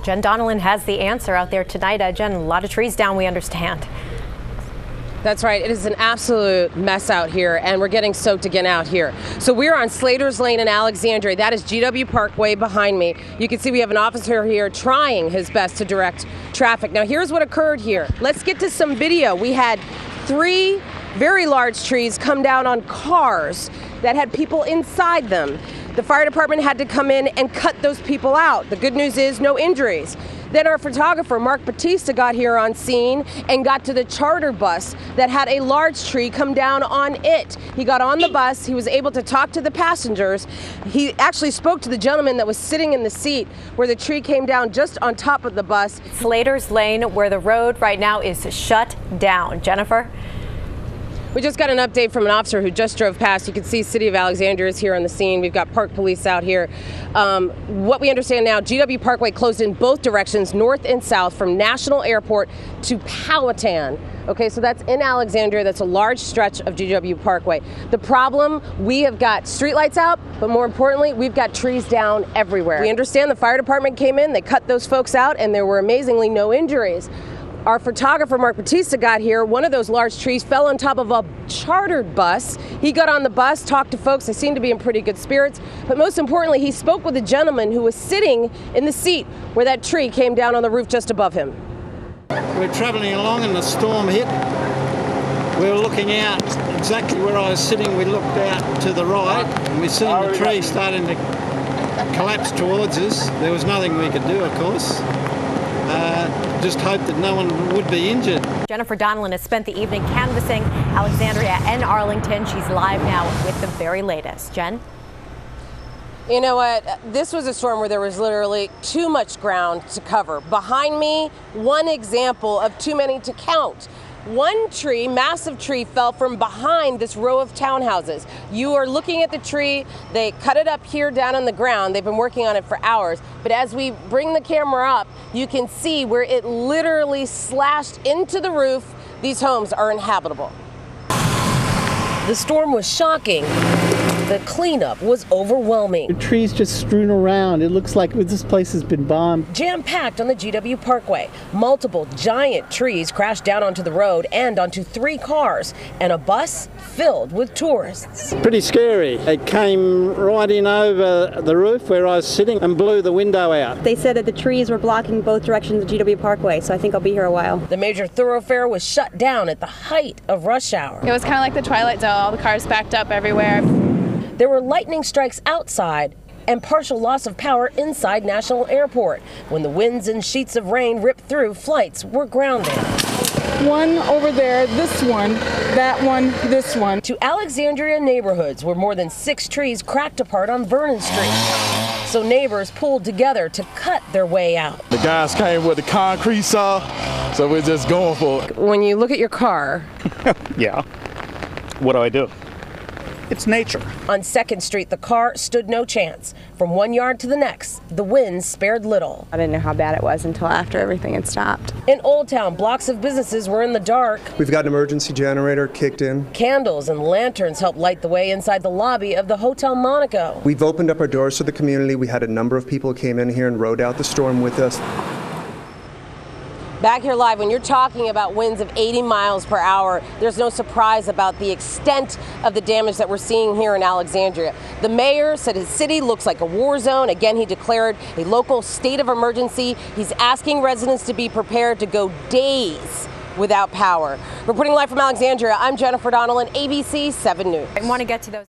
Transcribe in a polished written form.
Jen Donnellan has the answer out there tonight. Jen, a lot of trees down, we understand. That's right. It is an absolute mess out here, and we're getting soaked again out here. So we're on Slater's Lane in Alexandria. That is G.W. Parkway behind me. You can see we have an officer here trying his best to direct traffic. Now, here's what occurred here. Let's get to some video. We had 3 very large trees come down on cars that had people inside them. The fire department had to come in and cut those people out. The good news is no injuries. Then our photographer, Mark Batista, got here on scene and got to the charter bus that had a large tree come down on it. He got on the bus. He was able to talk to the passengers. He actually spoke to the gentleman that was sitting in the seat where the tree came down just on top of the bus. Slater's Lane, where the road right now is shut down. Jennifer? We just got an update from an officer who just drove past. You can see City of Alexandria is here on the scene. We've got Park Police out here. What we understand now, GW Parkway closed in both directions, north and south, from National Airport to Powhatan. Okay, so that's in Alexandria. That's a large stretch of GW Parkway. The problem, we have got streetlights out, but more importantly, we've got trees down everywhere. We understand the fire department came in, they cut those folks out, and there were amazingly no injuries. Our photographer, Mark Batista, got here. One of those large trees fell on top of a chartered bus. He got on the bus, talked to folks. They seemed to be in pretty good spirits. But most importantly, he spoke with a gentleman who was sitting in the seat where that tree came down on the roof just above him. We're travelling along and the storm hit. We were looking out exactly where I was sitting. We looked out to the right and we seen the tree starting to collapse towards us. There was nothing we could do, of course. Just hope that no one would be injured. Jennifer Donnellan has spent the evening canvassing Alexandria and Arlington. She's live now with the very latest. Jen? You know what? This was a storm where there was literally too much ground to cover. Behind me, one example of too many to count. One tree, massive tree, fell from behind this row of townhouses. You are looking at the tree. They cut it up here down on the ground. They've been working on it for hours. But as we bring the camera up, you can see where it literally slashed into the roof. These homes are inhabitable. The storm was shocking. The cleanup was overwhelming. The trees just strewn around. It looks like this place has been bombed. Jam-packed on the GW Parkway. Multiple giant trees crashed down onto the road and onto 3 cars, and a bus filled with tourists. Pretty scary. It came right in over the roof where I was sitting and blew the window out. They said that the trees were blocking both directions of GW Parkway, so I think I'll be here a while. The major thoroughfare was shut down at the height of rush hour. It was kind of like the Twilight Zone. All the cars backed up everywhere. There were lightning strikes outside and partial loss of power inside National Airport. When the winds and sheets of rain ripped through, flights were grounded. One over there, this one, that one, this one. To Alexandria neighborhoods where more than 6 trees cracked apart on Vernon Street. So neighbors pulled together to cut their way out. The guys came with the concrete saw, so we're just going for it. When you look at your car. Yeah. What do I do? It's nature. On 2nd Street, the car stood no chance. From one yard to the next, the winds spared little. I didn't know how bad it was until after everything had stopped. In Old Town, blocks of businesses were in the dark. We've got an emergency generator kicked in. Candles and lanterns helped light the way inside the lobby of the Hotel Monaco. We've opened up our doors to the community. We had a number of people who came in here and rode out the storm with us. Back here live, when you're talking about winds of 80 miles per hour, there's no surprise about the extent of the damage that we're seeing here in Alexandria. The mayor said his city looks like a war zone. Again, he declared a local state of emergency. He's asking residents to be prepared to go days without power. Reporting live from Alexandria, I'm Jennifer Donnellan, ABC 7 News. I want to get to those.